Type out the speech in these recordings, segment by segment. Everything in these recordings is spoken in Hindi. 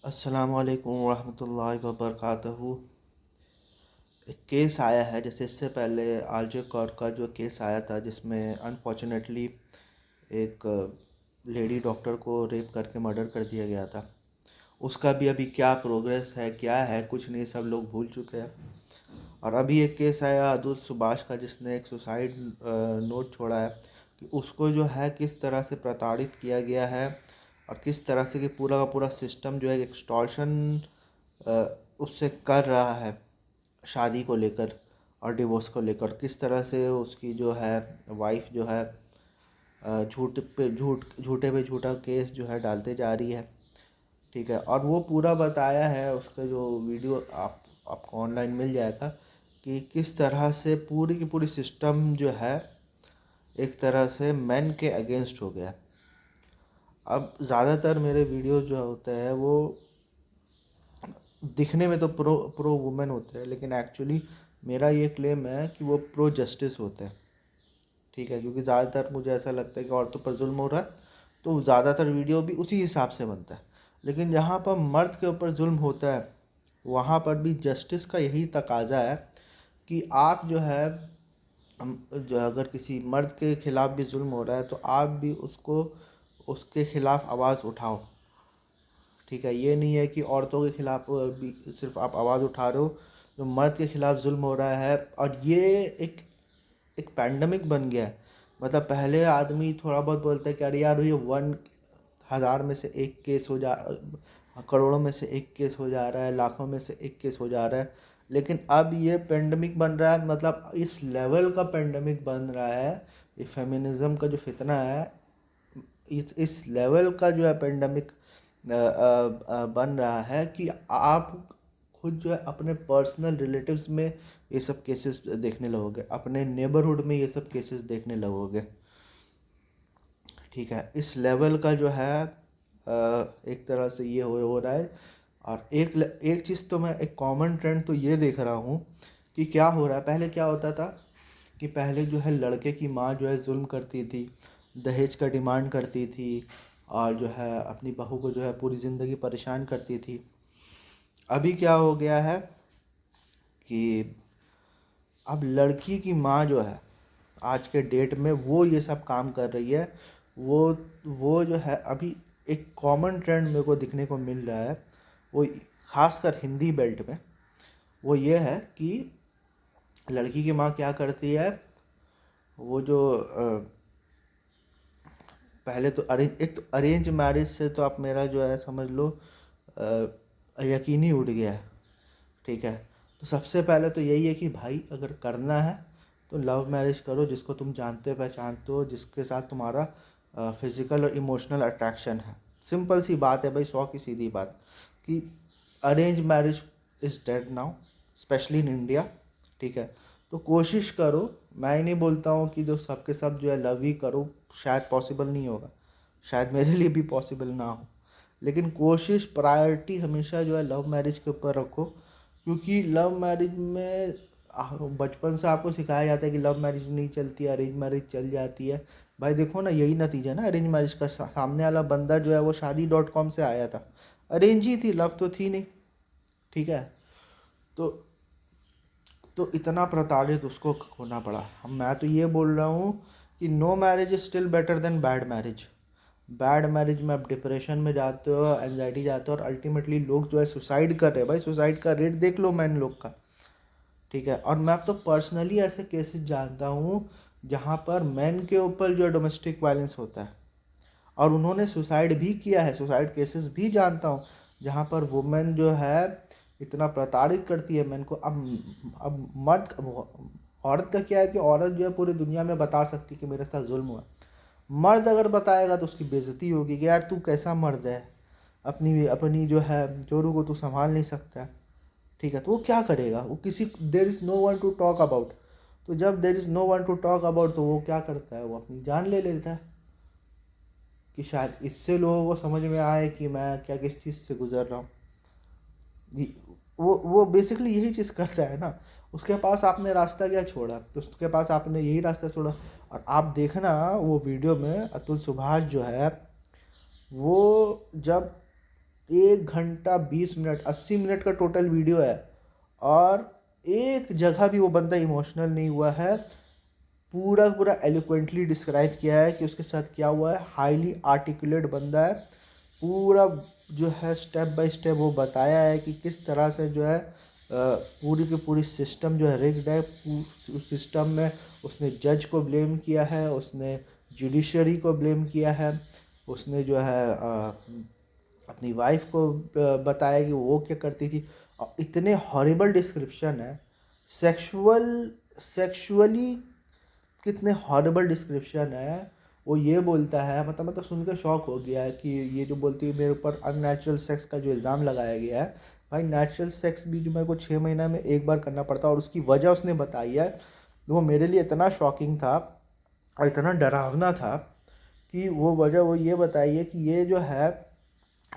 अस्सलामुअलैकुम वरहमतुल्लाहि वबरकातुहू। एक केस आया है, जैसे इससे पहले आरजे कौर का जो केस आया था जिसमें अनफॉर्चुनेटली एक लेडी डॉक्टर को रेप करके मर्डर कर दिया गया था। उसका भी अभी क्या प्रोग्रेस है, क्या है, कुछ नहीं, सब लोग भूल चुके हैं। और अभी एक केस आया अदुल सुभाष का, जिसने एक सुसाइड नोट छोड़ा है कि उसको जो है किस तरह से प्रताड़ित किया गया है और किस तरह से कि पूरा का पूरा सिस्टम जो है एक्सटॉर्शन उससे कर रहा है शादी को लेकर और डिवोर्स को लेकर। किस तरह से उसकी जो है वाइफ जो है झूठे पे झूठा केस जो है डालते जा रही है। ठीक है, और वो पूरा बताया है, उसका जो वीडियो आपको ऑनलाइन मिल जाएगा कि किस तरह से पूरी की पूरी सिस्टम जो है एक तरह से मैन के अगेंस्ट हो गया। अब ज़्यादातर मेरे वीडियो जो होते हैं वो दिखने में तो प्रो वुमेन होते हैं, लेकिन एक्चुअली मेरा ये क्लेम है कि वो प्रो जस्टिस होते हैं। ठीक है, क्योंकि ज़्यादातर मुझे ऐसा लगता है कि औरतों पर जुल्म हो रहा है तो ज़्यादातर वीडियो भी उसी हिसाब से बनता है। लेकिन जहाँ पर मर्द के ऊपर जुल्म होता है वहाँ पर भी जस्टिस का यही तकाजा है कि आप जो है जो अगर किसी मर्द के खिलाफ़ भी जुल्म हो रहा है तो आप भी उसको उसके खिलाफ़ आवाज़ उठाओ। ठीक है, ये नहीं है कि औरतों के खिलाफ़ भी सिर्फ आप आवाज़ उठा रहे हो, जो मर्द के खिलाफ़ जुल्म हो रहा है। और ये एक एक पैंडमिक बन गया है। मतलब पहले आदमी थोड़ा बहुत बोलता है कि अरे यार ये 1,000 में से एक केस हो जा, करोड़ों में से एक केस हो जा रहा है, लाखों में से एक केस हो जा रहा है। लेकिन अब ये पेंडेमिक बन रहा है, मतलब इस लेवल का पेंडेमिक बन रहा है। ये फेमिनिज्म का जो फितना है, इस लेवल का जो है पेंडेमिक बन रहा है कि आप खुद जो है अपने पर्सनल रिलेटिव्स में ये सब केसेस देखने लगोगे, अपने नेबरहुड में ये सब केसेस देखने लगोगे। ठीक है, इस लेवल का जो है एक तरह से ये हो रहा है। और एक चीज़ तो मैं, एक कॉमन ट्रेंड तो ये देख रहा हूँ कि क्या हो रहा है। पहले क्या होता था कि पहले जो है लड़के की माँ जो है जुल्म करती थी, दहेज का डिमांड करती थी और जो है अपनी बहू को जो है पूरी ज़िंदगी परेशान करती थी। अभी क्या हो गया है कि अब लड़की की माँ जो है आज के डेट में वो ये सब काम कर रही है। वो वो जो है अभी एक कॉमन ट्रेंड मेरे को दिखने को मिल रहा है, वो खासकर हिंदी बेल्ट में, वो ये है कि लड़की की माँ क्या करती है। वो जो पहले तो एक तो अरेंज मैरिज से तो आप मेरा जो है समझ लो यकीन ही उड़ गया है। ठीक है, तो सबसे पहले तो यही है कि भाई अगर करना है तो लव मैरिज करो, जिसको तुम जानते पहचानते हो, जिसके साथ तुम्हारा फिजिकल और इमोशनल अट्रैक्शन है। सिंपल सी बात है भाई, 100 की सीधी बात कि arrange marriage is dead now, specially in India. ठीक है, तो कोशिश करो। मैं ही नहीं बोलता हूँ कि जो सबके सब जो है लव ही करो, शायद पॉसिबल नहीं होगा, शायद मेरे लिए भी पॉसिबल ना हो। लेकिन कोशिश, प्रायोरिटी हमेशा जो है लव मैरिज के ऊपर रखो, क्योंकि लव मैरिज में बचपन से आपको सिखाया जाता है कि लव मैरिज नहीं चलती, अरेंज मैरिज चल जाती है। भाई देखो ना, यही नतीजा ना अरेंज मैरिज का। सामने वाला बंदा जो है वो शादी.com से आया था, अरेंज ही थी, लव तो थी नहीं। ठीक है, तो इतना प्रताड़ित उसको होना पड़ा। हम मैं तो ये बोल रहा हूँ कि no marriage is still better than bad marriage. Bad marriage में आप डिप्रेशन में जाते हो, एंजाइटी जाते हो, और अल्टीमेटली लोग जो है सुसाइड कर रहे हैं। भाई सुसाइड का रेट देख लो मैन लोग का। ठीक है, और मैं अब तो पर्सनली ऐसे केसेस जानता हूँ जहाँ पर मैन के ऊपर जो डोमेस्टिक वायलेंस होता है और उन्होंने सुसाइड भी किया है। सुसाइड केसेस भी जानता हूँ जहाँ पर वुमेन जो है इतना प्रताड़ित करती है मैन को। अब मर्द, औरत का क्या है कि औरत जो है पूरी दुनिया में बता सकती कि मेरे साथ जुल्म हुआ। मर्द अगर बताएगा तो उसकी बेइज्जती होगी कि यार तू कैसा मर्द है, अपनी अपनी जो है जोरू को तू संभाल नहीं सकता है। ठीक है, तो वो क्या करेगा, वो किसी, there is no one to talk about. तो जब there is no one to talk about तो वो क्या करता है, वो अपनी जान ले लेता है कि शायद इससे लोगों को समझ में आए कि मैं क्या किस चीज़ से गुजर रहा हूँ। वो बेसिकली यही चीज़ करता है ना। उसके पास आपने रास्ता क्या छोड़ा, तो उसके पास आपने यही रास्ता छोड़ा। और आप देखना वो वीडियो में अतुल सुभाष जो है वो जब 1 घंटा 20 मिनट 80 मिनट का टोटल वीडियो है, और एक जगह भी वो बंदा इमोशनल नहीं हुआ है। पूरा पूरा एलोक्वेंटली डिस्क्राइब किया है कि उसके साथ क्या हुआ है। हाईली आर्टिकुलेट बंदा है। पूरा जो है स्टेप बाय स्टेप वो बताया है कि किस तरह से जो है पूरी की पूरी सिस्टम जो है रिग्ड है। उस सिस्टम में उसने जज को ब्लेम किया है, उसने जुडिशरी को ब्लेम किया है, उसने जो है अपनी वाइफ को बताया कि वो क्या करती थी। और इतने हॉरिबल डिस्क्रिप्शन है। सेक्सुअल सेक्सुअली कितने हॉरिबल डिस्क्रिप्शन है। वो ये बोलता है, मतलब मैं तो सुन के शॉक हो गया है कि ये जो बोलती है मेरे ऊपर अननेचुरल सेक्स का जो इल्ज़ाम लगाया गया है। भाई नेचुरल सेक्स भी जो मेरे को 6 महीना में एक बार करना पड़ता है, और उसकी वजह उसने बताई है। तो वो मेरे लिए इतना शॉकिंग था और इतना डरावना था कि वो वजह वो ये बताई है कि ये जो है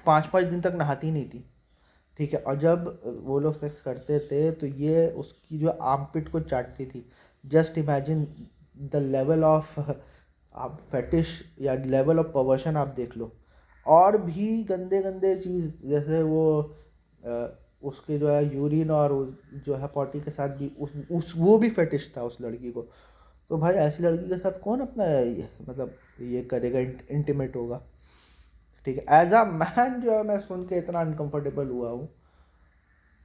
5 5 दिन तक नहाती नहीं थी। ठीक है, और जब वो लोग सेक्स करते थे तो ये उसकी जो आर्मपिट को चाटती थी। Just imagine the level of आप फेटिश या लेवल ऑफ पर्वर्शन आप देख लो। और भी गंदे गंदे चीज़, जैसे वो उसके जो है यूरिन और जो है पॉटी के साथ भी उस वो भी फेटिश था उस लड़की को। तो भाई ऐसी लड़की के साथ कौन अपना मतलब ये करेगा, इंटीमेट होगा। ठीक है, एज अ मैन जो है मैं सुन के इतना अनकंफर्टेबल हुआ हूँ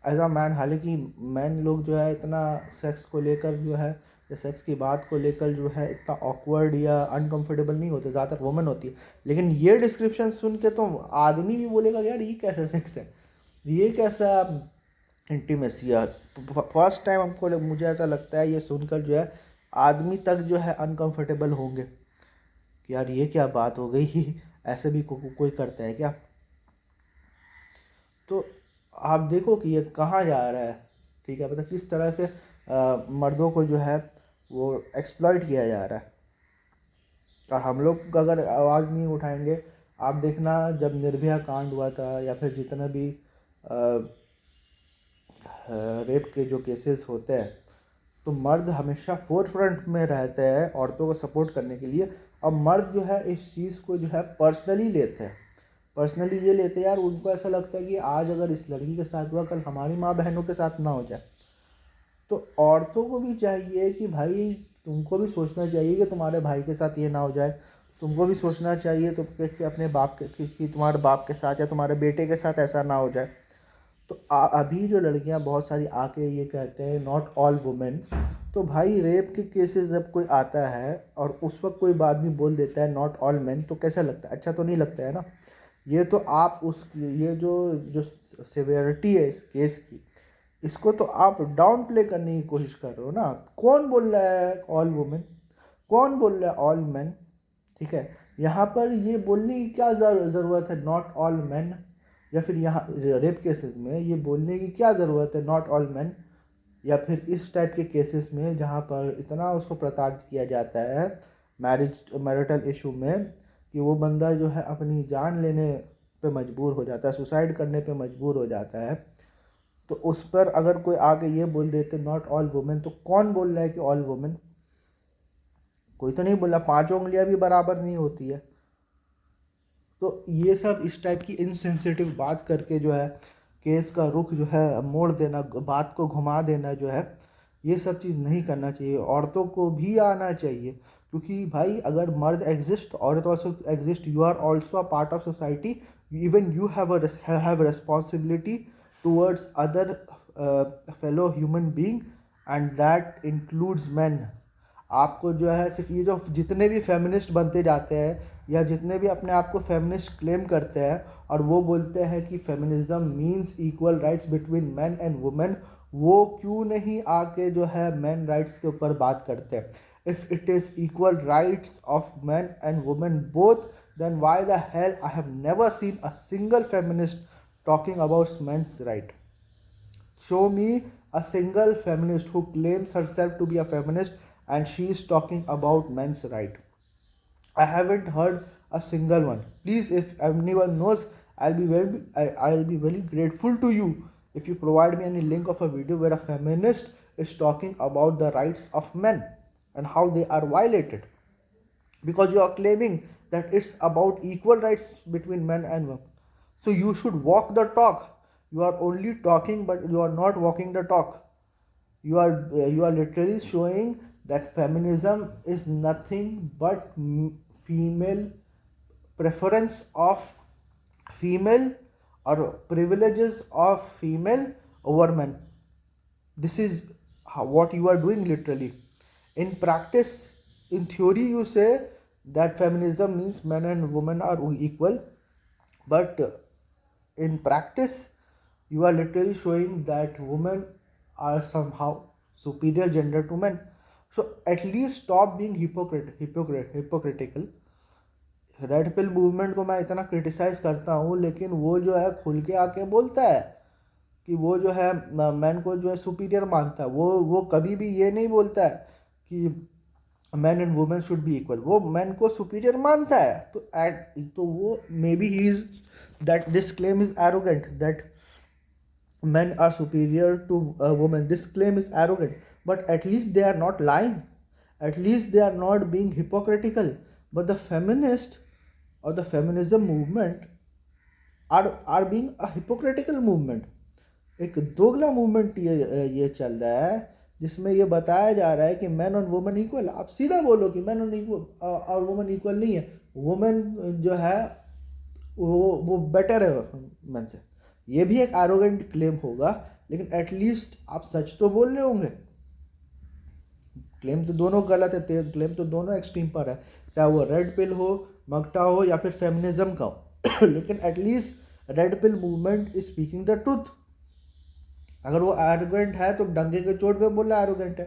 एज अ मैन। हालांकि मैन लोग जो है इतना सेक्स को लेकर जो है, या सेक्स की बात को लेकर जो है इतना ऑकवर्ड या अनकंफर्टेबल नहीं होते, ज़्यादातर वुमेन होती है। लेकिन ये डिस्क्रिप्शन सुन के तो आदमी भी बोलेगा यार ये कैसा सेक्स है, ये कैसा इंटीमेसी है। फर्स्ट टाइम हमको मुझे ऐसा लगता है ये सुनकर जो है आदमी तक जो है अनकंफर्टेबल होंगे कि यार ये क्या बात हो गई ऐसे भी कोई करता है क्या। तो आप देखो कि ये कहाँ जा रहा है। ठीक है, मतलब किस तरह से मर्दों को जो है वो एक्सप्लॉइट किया जा रहा है। और हम लोग अगर आवाज़ नहीं उठाएंगे, आप देखना जब निर्भया कांड हुआ था या फिर जितना भी रेप के जो केसेस होते हैं, तो मर्द हमेशा फोर फ्रंट में रहते हैं औरतों को सपोर्ट करने के लिए। और मर्द जो है इस चीज़ को जो है पर्सनली लेते हैं। पर्सनली ये लेते हैं यार, उनको ऐसा लगता है कि आज अगर इस लड़की के साथ हुआ, कल हमारी माँ बहनों के साथ ना हो जाए। तो औरतों को भी चाहिए कि भाई तुमको भी सोचना चाहिए कि तुम्हारे भाई के साथ ये ना हो जाए। तुमको भी सोचना चाहिए तो कि अपने बाप के कि तुम्हारे बाप के साथ या तुम्हारे बेटे के साथ ऐसा ना हो जाए। तो अभी जो लड़कियां बहुत सारी आके ये कहते हैं नॉट ऑल वुमेन। तो भाई रेप के केसेस जब कोई आता है और उस वक्त कोई आदमी बोल देता है नॉट ऑल मेन, तो कैसा लगता है? अच्छा तो नहीं लगता है ना। ये तो आप उस ये जो जो सिवियरिटी है इस केस की, इसको तो आप डाउन प्ले करने की कोशिश कर रहे हो ना। कौन बोल रहा है ऑल वुमेन, कौन बोल रहा है ऑल मैन? ठीक है, यहाँ पर ये बोलने की क्या ज़रूरत है नॉट ऑल मैन? या फिर यहाँ रेप केसेस में ये बोलने की क्या ज़रूरत है नॉट ऑल मैन? या फिर इस टाइप के केसेस में जहाँ पर इतना उसको प्रताड़ित किया जाता है मैरिटल इशू में, कि वो बंदा जो है अपनी जान लेने पे मजबूर हो जाता है, सुसाइड करने पे मजबूर हो जाता है। तो उस पर अगर कोई आके ये बोल देते नॉट ऑल वुमेन, तो कौन बोल रहा है कि ऑल वुमेन? कोई तो नहीं बोला। पांचों उंगलियां भी बराबर नहीं होती है। तो ये सब इस टाइप की इनसेंसिटिव बात करके जो है केस का रुख जो है मोड़ देना, बात को घुमा देना जो है, ये सब चीज़ नहीं करना चाहिए। औरतों को भी आना चाहिए, क्योंकि भाई अगर मर्द एग्जिस्ट, औरत also exist, you are also a part of society. Even you have responsibility towards other fellow human being, and that includes man. आपको जो है सिर्फ ये जो जितने भी फेमिनिस्ट बनते जाते हैं या जितने भी अपने आप को फेमिनिस्ट क्लेम करते हैं और वो बोलते हैं कि feminism means equal rights between man and women, वो क्यों नहीं आके जो है मैन राइट्स के ऊपर बात करते हैं? If it is equal rights of man and women both, then why the hell I have never seen a single feminist talking about men's right? Show me a single feminist who claims herself to be a feminist and she is talking about men's right. I haven't heard a single one. Please, if anyone knows, I'll be very grateful to you if you provide me any link of a video where a feminist is talking about the rights of men and how they are violated, because you are claiming that it's about equal rights between men and women. So you should walk the talk. You are only talking, but you are not walking the talk. You are literally showing that feminism is nothing but female preference of female or privileges of female over men. This is what you are doing literally. In practice, in theory, you say that feminism means men and women are equal, but in practice, you are literally showing that women are somehow superior gender to men. So at least stop being hypocritical. Red pill movement को मैं इतना क्रिटिसाइज करता हूँ, लेकिन वो जो है खुल के आके बोलता है कि वो जो है मैन को जो है सुपीरियर मानता है। वो कभी भी ये नहीं बोलता है कि man and women should be equal. वो मैन को सुपीरियर मानता है। तो वो may be he is that this claim is arrogant that men are superior to women. This claim is arrogant, but at least they are not lying. At least they are not being hypocritical. But the feminist or the feminism movement are being a hypocritical movement. एक दोगला मूवमेंट ये चल रहा है जिसमें ये बताया जा रहा है कि मैन और वुमेन इक्वल। आप सीधा बोलो कि मैन और वुमेन इक्वल नहीं है। वुमेन जो है वो बेटर है मैन से। ये भी एक एरोगेंट क्लेम होगा, लेकिन एटलीस्ट आप सच तो बोल रहे होंगे। क्लेम तो दोनों गलत है, क्लेम तो दोनों एक्सट्रीम पर है, चाहे वो रेड पिल हो, मगटा हो या फिर फेमिनिज्म का हो। लेकिन at least red pill movement is speaking the truth. अगर वो एरोगेंट है तो डंगे के चोट पे बोल रहा है एरोगेंट है,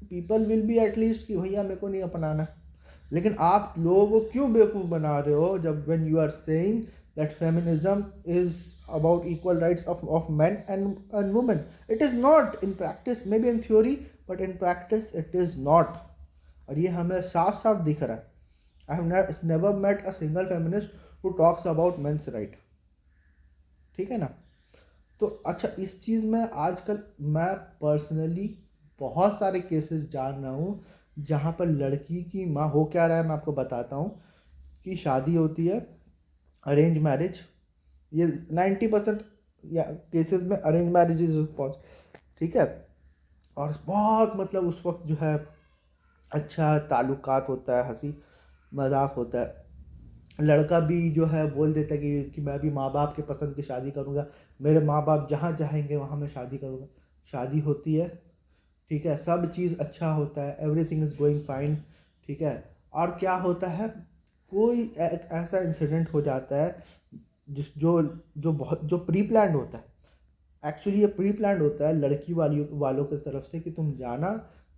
पीपल विल बी एटलीस्ट कि भैया मेरे को नहीं अपनाना। लेकिन आप लोगों को क्यों बेवकूफ़ बना रहे हो जब when you are saying that feminism is about equal rights of men and women. It is not in practice, maybe in theory, but in practice it is not. और ये हमें साफ साफ दिख रहा है। I have never met a single feminist who talks about men's right. ठीक है ना। तो अच्छा, इस चीज़ में आजकल मैं पर्सनली बहुत सारे केसेस जान रहा हूँ जहाँ पर लड़की की माँ हो क्या रहा है, मैं आपको बताता हूँ। कि शादी होती है, अरेंज मैरिज, ये 90% या केसेस में अरेंज मैरिज इज रिस्पॉन्स, ठीक है। और बहुत मतलब उस वक्त जो है अच्छा ताल्लुकात होता है, हंसी मजाक होता है। लड़का भी जो है बोल देता है कि मैं भी माँ बाप के पसंद की शादी करूँगा, मेरे माँ बाप जहाँ चाहेंगे वहाँ मैं शादी करूँगा। शादी होती है, ठीक है, सब चीज़ अच्छा होता है, एवरीथिंग इज़ गोइंग फाइन, ठीक है। और क्या होता है, कोई ऐसा इंसिडेंट हो जाता है जो प्री प्लान्ड होता है। एक्चुअली ये प्री प्लान्ड होता है लड़की वालों की तरफ से कि तुम जाना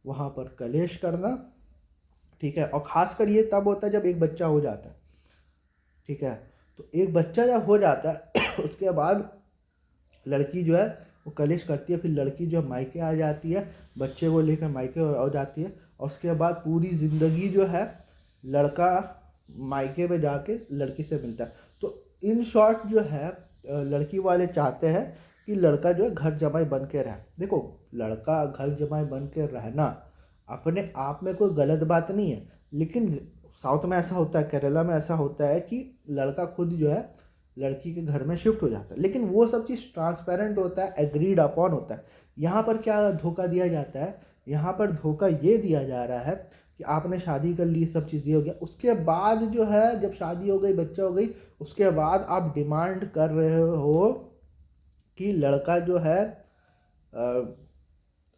वहाँ पर कलेश करना, ठीक है। और ख़ासकर ये तब होता है जब एक बच्चा हो जाता है, ठीक है। तो एक बच्चा जब हो जाता है उसके बाद लड़की जो है वो कलेश करती है, फिर लड़की जो है मायके आ जाती है, बच्चे को लेकर मायके हो जाती है। और उसके बाद पूरी ज़िंदगी जो है लड़का मायके में जाके लड़की से मिलता है। तो इन शॉर्ट जो है लड़की वाले चाहते हैं कि लड़का जो है घर जमाई बन के रहे। देखो, लड़का घर जमाई बन के रहना अपने आप में कोई गलत बात नहीं है, लेकिन साउथ में ऐसा होता है, केरला में ऐसा होता है कि लड़का खुद जो है लड़की के घर में शिफ्ट हो जाता है। लेकिन वो सब चीज़ ट्रांसपेरेंट होता है, एग्रीड अपॉन होता है। यहाँ पर क्या धोखा दिया जाता है, यहाँ पर धोखा ये दिया जा रहा है कि आपने शादी कर ली, सब चीज़ ये हो गया, उसके बाद जो है जब शादी हो गई, बच्चा हो गई, उसके बाद आप डिमांड कर रहे हो कि लड़का जो है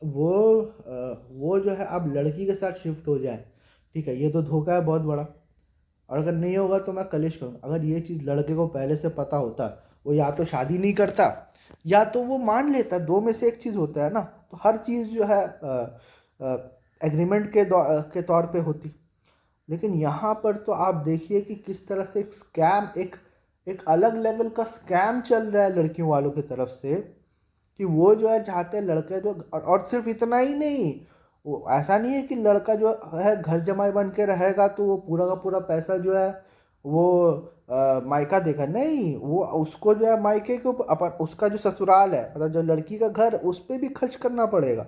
वो जो है अब लड़की के साथ शिफ्ट हो जाए, ठीक है। ये तो धोखा है बहुत बड़ा। और अगर नहीं होगा तो मैं कलेश करूँगा। अगर ये चीज़ लड़के को पहले से पता होता, वो या तो शादी नहीं करता या तो वो मान लेता, दो में से एक चीज़ होता है ना। तो हर चीज़ जो है एग्रीमेंट के तौर पे होती। लेकिन यहाँ पर तो आप देखिए कि किस तरह से एक स्कैम, एक अलग लेवल का स्कैम चल रहा है लड़कियों वालों की तरफ से कि वो जो है चाहते हैं लड़के जो, और सिर्फ इतना ही नहीं, वो ऐसा नहीं है कि लड़का जो है घर जमाई बन के रहेगा तो वो पूरा का पूरा पैसा जो है वो मायका देगा, नहीं। वो उसको जो है मायके के ऊपर उसका जो ससुराल है, मतलब जो लड़की का घर, उस पर भी खर्च करना पड़ेगा।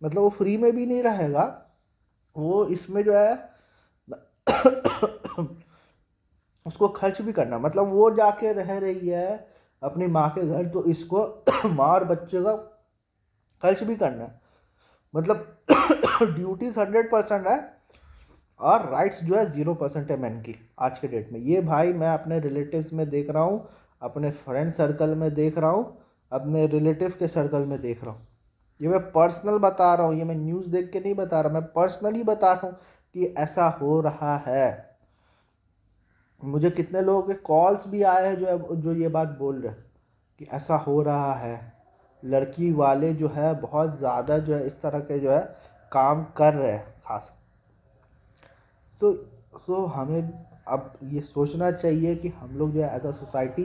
मतलब वो फ्री में भी नहीं रहेगा, वो इसमें जो है उसको खर्च भी करना, मतलब वो जाके रह रही है अपनी माँ के घर, तो इसको माँ और बच्चे का खर्च भी करना है। मतलब ड्यूटीज 100% है और राइट्स जो है 0% है मैन की आज के डेट में। ये भाई मैं अपने रिलेटिव्स में देख रहा हूँ, अपने फ्रेंड सर्कल में देख रहा हूँ, अपने रिलेटिव के सर्कल में देख रहा हूँ। ये मैं पर्सनल बता रहा हूँ, ये मैं न्यूज़ देख के नहीं बता रहा, मैं पर्सनली बता रहा हूँ कि ऐसा हो रहा है। मुझे कितने लोगों के कॉल्स भी आए हैं जो ये बात बोल रहे हैं कि ऐसा हो रहा है। लड़की वाले जो है बहुत ज़्यादा जो है इस तरह के जो है काम कर रहे हैं खास। तो हमें अब ये सोचना चाहिए कि हम लोग जो है एज अ सोसाइटी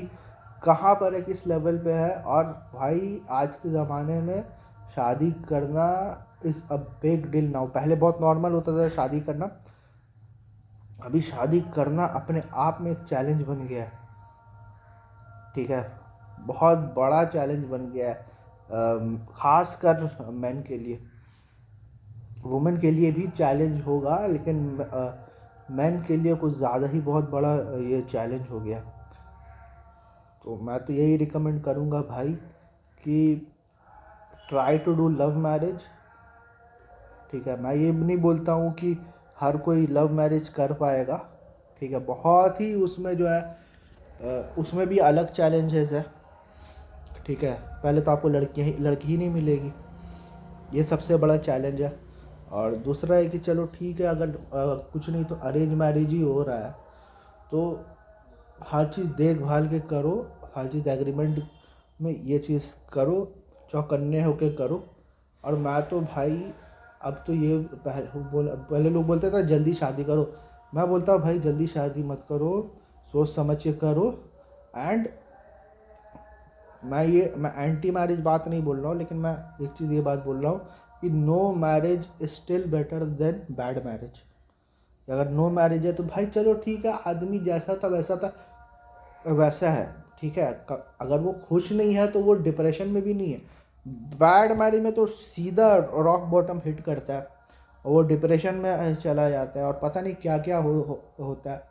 कहाँ पर है, किस लेवल पे है। और भाई आज के ज़माने में शादी करना is a big deal now. पहले बहुत नॉर्मल होता था शादी करना, अभी शादी करना अपने आप में एक चैलेंज बन गया है। ठीक है, बहुत बड़ा चैलेंज बन गया है, ख़ास कर मैन के लिए। वुमेन के लिए भी चैलेंज होगा, लेकिन मैन के लिए कुछ ज़्यादा ही बहुत बड़ा ये चैलेंज हो गया। तो मैं तो यही रिकमेंड करूँगा भाई कि try to do love marriage. ठीक है, मैं ये नहीं बोलता हूँ कि हर कोई लव मैरिज कर पाएगा। ठीक है, बहुत ही उसमें जो है उसमें भी अलग चैलेंजेस है। ठीक है, पहले तो आपको लड़की ही नहीं मिलेगी, ये सबसे बड़ा चैलेंज है। और दूसरा है कि चलो ठीक है, अगर कुछ नहीं तो अरेंज मैरिज ही हो रहा है तो हर चीज़ देखभाल के करो, हर चीज़ एग्रीमेंट में ये चीज़ करो, चौकन्ने होके करो। और मैं तो भाई अब तो ये पहले लोग बोलते थे जल्दी शादी करो, मैं बोलता हूँ भाई जल्दी शादी मत करो, सोच समझ के करो। एंड मैं एंटी मैरिज बात नहीं बोल रहा हूँ, लेकिन मैं एक चीज़ ये बात बोल रहा हूँ कि no marriage is still better than bad marriage. अगर नो मैरिज है तो भाई चलो ठीक है, आदमी जैसा था वैसा था वैसा है। ठीक है, अगर वो खुश नहीं है तो वो डिप्रेशन में भी नहीं है। बैड मैरिज में तो सीधा रॉक बॉटम हिट करता है और वो डिप्रेशन में चला जाता है, और पता नहीं क्या क्या होता है।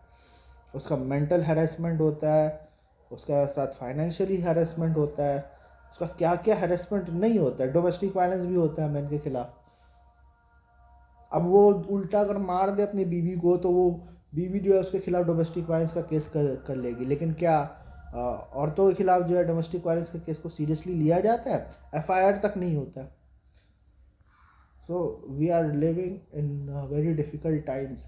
उसका मेंटल हैरेसमेंट होता है, उसका साथ फाइनेंशियली हैरेसमेंट होता है, उसका क्या क्या हैरेसमेंट नहीं होता है, डोमेस्टिक वायलेंस भी होता है मैन के खिलाफ। अब वो उल्टा अगर मार दे अपनी बीवी को तो वो बीवी जो है उसके खिलाफ डोमेस्टिक वायलेंस का केस कर लेगी। लेकिन क्या औरतों के खिलाफ जो है डोमेस्टिक वायलेंस के केस को सीरियसली लिया जाता है? एफआईआर तक नहीं होता। So we are living in very difficult times.